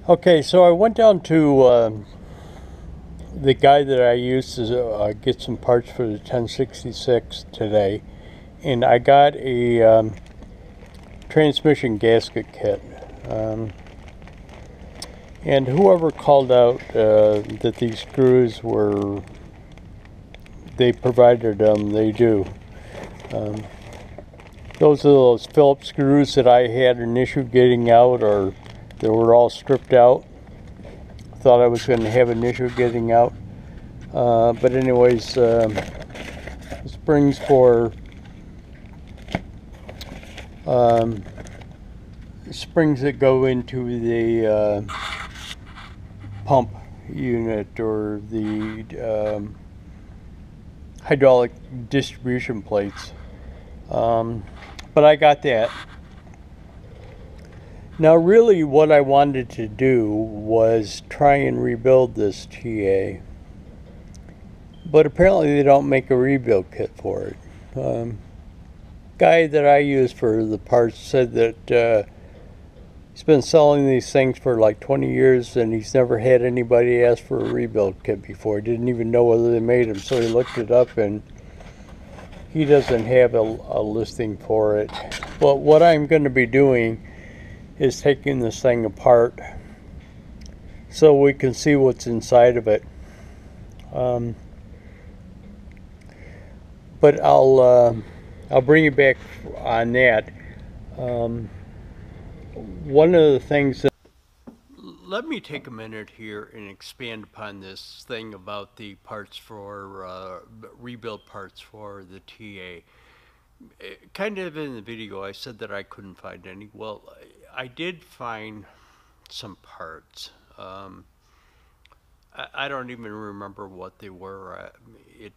Okay, so I went down to the guy that I used to get some parts for the 1066 today, and I got a transmission gasket kit. And whoever called out that these screws were, they provided them, they do. Those are those Phillips screws that I had an issue getting out, or they were all stripped out. Thought I was going to have an issue getting out. But anyways, springs for springs that go into the pump unit or the hydraulic distribution plates. But I got that. Now really what I wanted to do was try and rebuild this TA. But apparently they don't make a rebuild kit for it. Guy that I use for the parts said that he's been selling these things for like 20 years and he's never had anybody ask for a rebuild kit before. He didn't even know whether they made them, so he looked it up and he doesn't have a listing for it. But what I'm going to be doing is taking this thing apart so we can see what's inside of it. But I'll bring you back on that. One of the things that... Let me take a minute here and expand upon this thing about the parts for, rebuild parts for the TA. Kind of in the video I said that I couldn't find any. Well, I did find some parts. I don't even remember what they were. It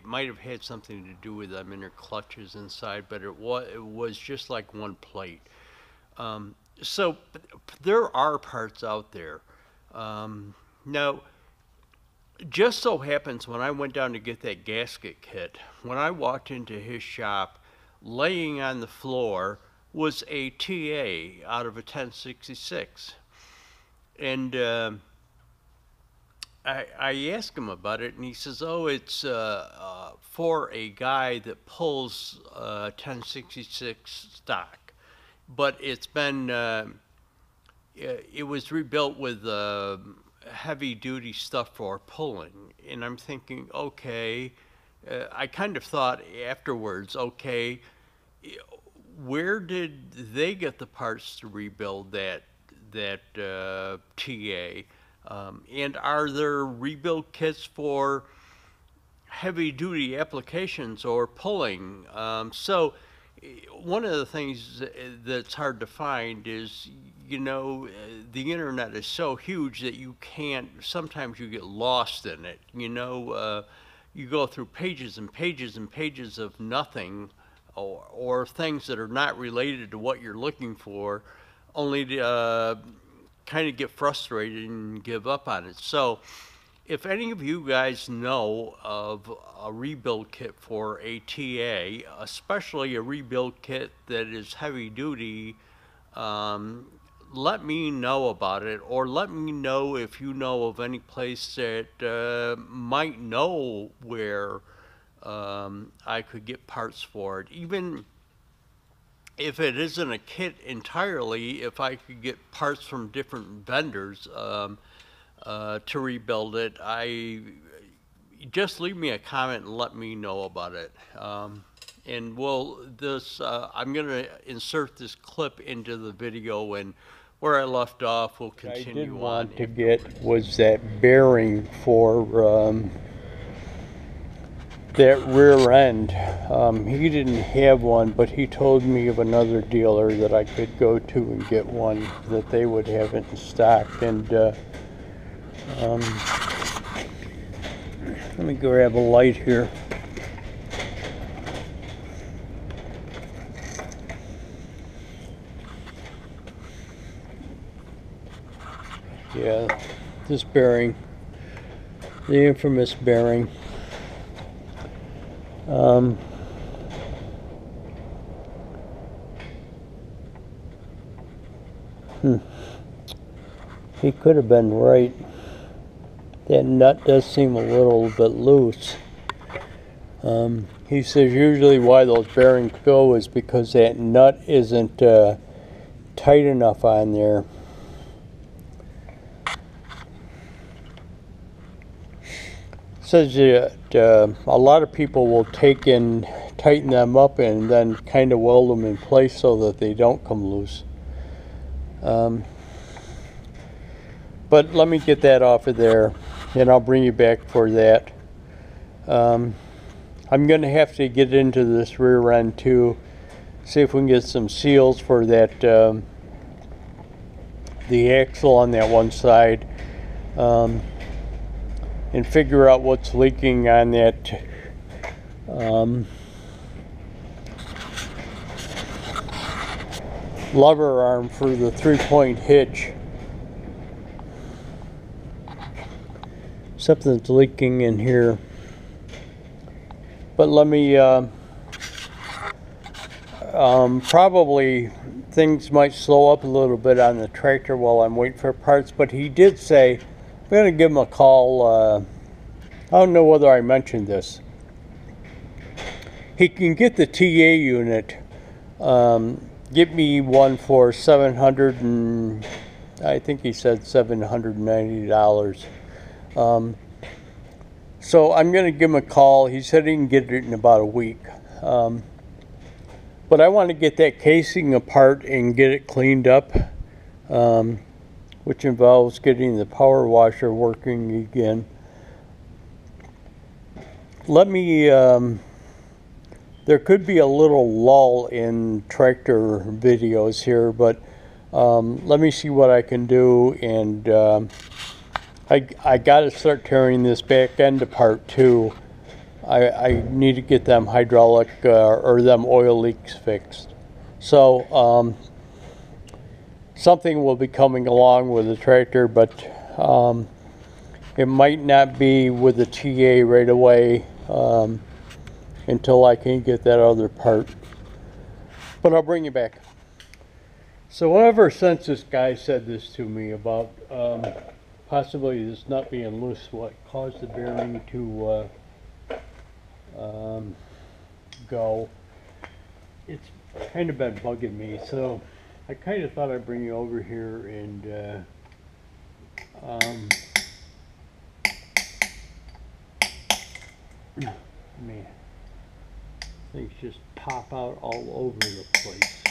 might have had something to do with them inner clutches inside, but it was just like one plate. So there are parts out there. Now, just so happens when I went down to get that gasket kit, when I walked into his shop, laying on the floor was a TA out of a 1066. And I asked him about it, and he says, oh, it's for a guy that pulls 1066 stock. But it's been, it was rebuilt with heavy duty stuff for pulling. And I'm thinking, okay, I kind of thought afterwards, okay, where did they get the parts to rebuild that TA? And are there rebuild kits for heavy duty applications or pulling? So one of the things that's hard to find is, you know, the internet is so huge that you can't, sometimes you get lost in it. You know, you go through pages and pages and pages of nothing, or things that are not related to what you're looking for, only to kind of get frustrated and give up on it. So if any of you guys know of a rebuild kit for a TA, especially a rebuild kit that is heavy duty, let me know about it, or let me know if you know of any place that might know where I could get parts for it. Even if it isn't a kit entirely, if I could get parts from different vendors to rebuild it, just leave me a comment and let me know about it. And I'm going to insert this clip into the video, and where I left off, we'll continue on. What I did want to get was that bearing for that rear end. He didn't have one, but he told me of another dealer that I could go to and get one that they would have it in stock. And let me grab a light here. Yeah, this bearing, the infamous bearing. he could have been right. That nut does seem a little bit loose. He says usually why those bearings go is because that nut isn't tight enough on there. Says that a lot of people will take and tighten them up and then kind of weld them in place so that they don't come loose. But let me get that off of there and I'll bring you back for that. I'm going to have to get into this rear end too, see if we can get some seals for that, the axle on that one side, and figure out what's leaking on that lever arm for the 3-point hitch. Something's leaking in here. But let me, probably things might slow up a little bit on the tractor while I'm waiting for parts, but he did say, I'm going to give him a call. I don't know whether I mentioned this. He can get the TA unit, get me one for $700 and I think he said $790. So I'm going to give him a call. He said he can get it in about a week. But I want to get that casing apart and get it cleaned up, which involves getting the power washer working again. Let me, there could be a little lull in tractor videos here, but let me see what I can do, and I got to start tearing this back end apart too. I need to get them hydraulic or them oil leaks fixed. So something will be coming along with the tractor, but it might not be with the TA right away until I can get that other part. But I'll bring you back. So ever since this guy said this to me about possibly this nut being loose, what caused the bearing to go, it's kind of been bugging me. So I kind of thought I'd bring you over here and man, things just pop out all over the place.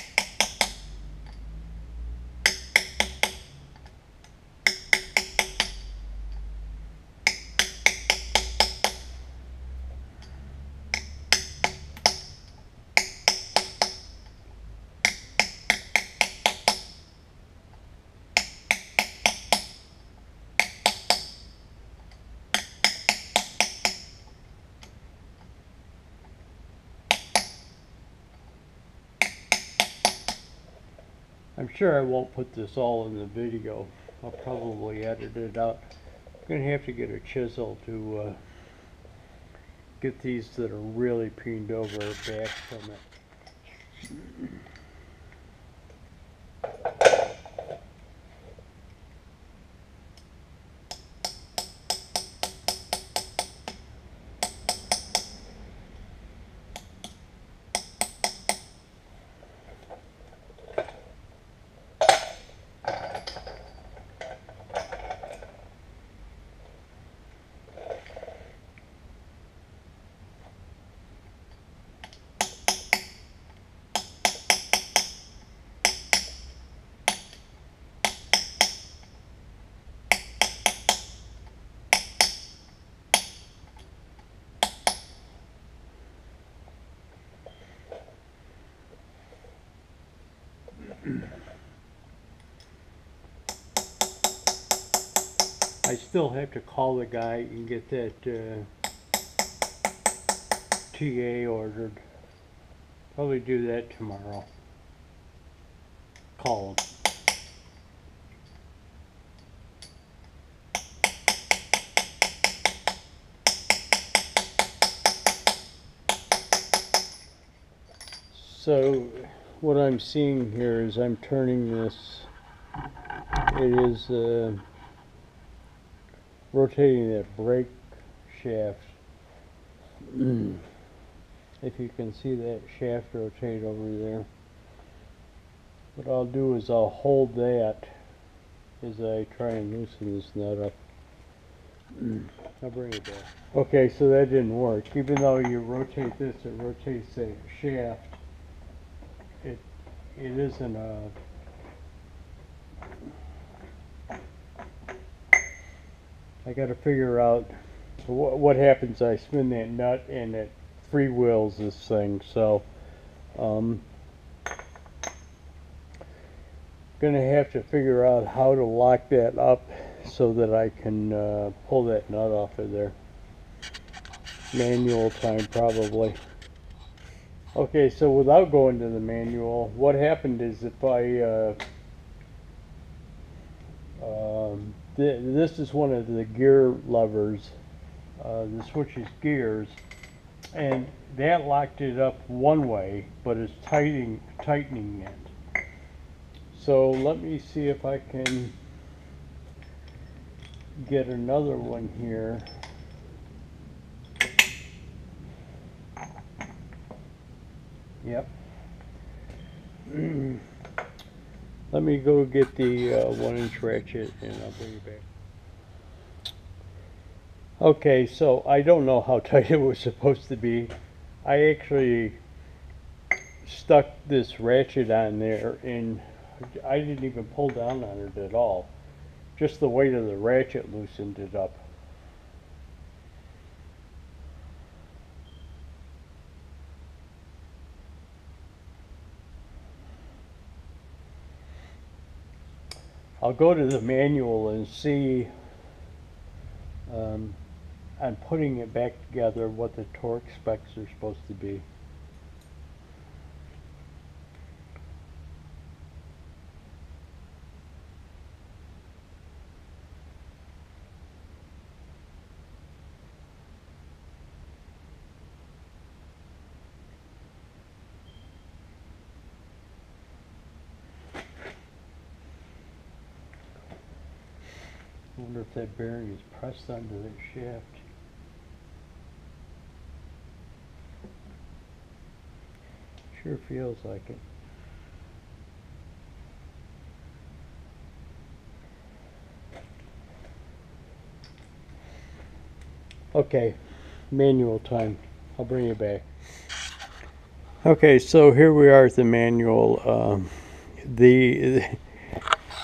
I'm sure I won't put this all in the video. I'll probably edit it out. I'm going to have to get a chisel to get these that are really peened over back from it. I still have to call the guy and get that TA ordered. Probably do that tomorrow. Call him. So what I'm seeing here is I'm turning this it is rotating that brake shaft. If you can see that shaft rotate over there. What I'll do is I'll hold that as I try and loosen this nut up. I'll bring it back. Okay, so that didn't work. Even though you rotate this, it rotates the shaft. It isn't a... I got to figure out what happens. I spin that nut and it freewheels this thing. So, gonna have to figure out how to lock that up so that I can pull that nut off of there. Manual time probably. Okay, so without going to the manual, what happened is if I this is one of the gear levers that switches gears, and that locked it up one way, but it's tightening it. So let me see if I can get another one here. Yep. Let me go get the 1-inch ratchet and I'll bring it back. Okay, so I don't know how tight it was supposed to be. I actually stuck this ratchet on there and I didn't even pull down on it at all. Just the weight of the ratchet loosened it up. I'll go to the manual and see on putting it back together what the torque specs are supposed to be. I wonder if that bearing is pressed onto that shaft. Sure feels like it. Okay, manual time. I'll bring you back. Okay, so here we are at the manual.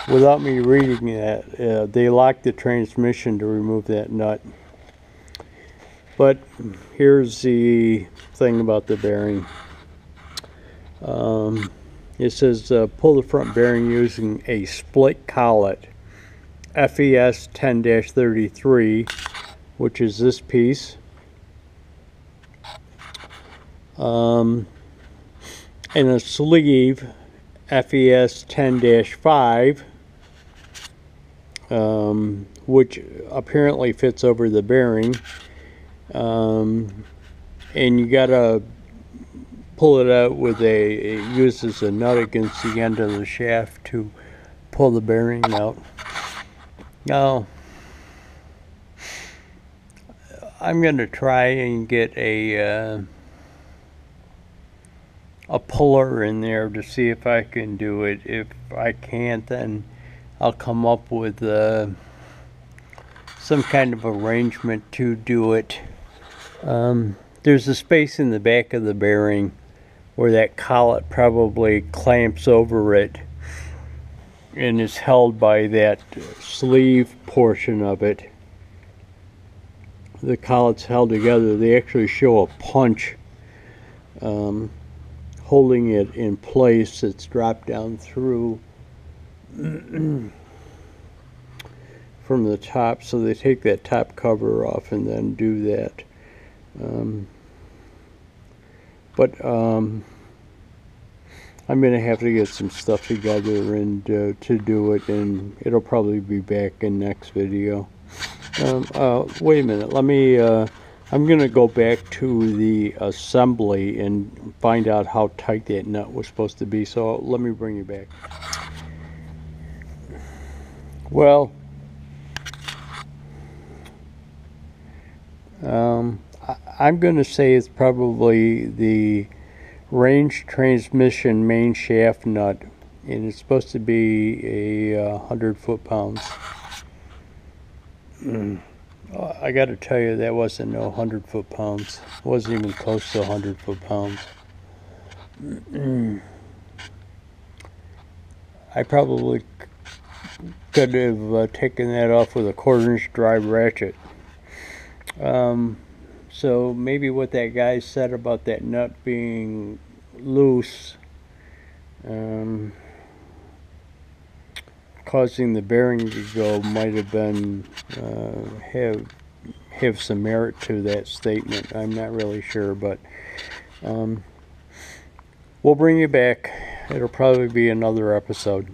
Without me reading that, they locked the transmission to remove that nut. But here's the thing about the bearing. It says pull the front bearing using a split collet FES 10-33, which is this piece. And a sleeve FES 10-5, which apparently fits over the bearing. And you gotta pull it out with it uses a nut against the end of the shaft to pull the bearing out. Now, I'm gonna try and get a puller in there to see if I can do it. If I can't, then I'll come up with some kind of arrangement to do it. There's a space in the back of the bearing where that collet probably clamps over it and is held by that sleeve portion of it. The collet's held together. They actually show a punch holding it in place. It's dropped down through from the top, so they take that top cover off and then do that. I'm gonna have to get some stuff together and to do it, and it'll probably be back in next video. Wait a minute, let me I'm gonna go back to the assembly and find out how tight that nut was supposed to be, so let me bring you back. Well, I'm going to say it's probably the range transmission main shaft nut, and it's supposed to be a 100 foot-pounds. I got to tell you, that wasn't no 100 foot-pounds. It wasn't even close to 100 foot-pounds. I probably could have taken that off with a 1/4-inch drive ratchet. So maybe what that guy said about that nut being loose, causing the bearing to go, might have been have some merit to that statement. I'm not really sure, but we'll bring you back. It'll probably be another episode.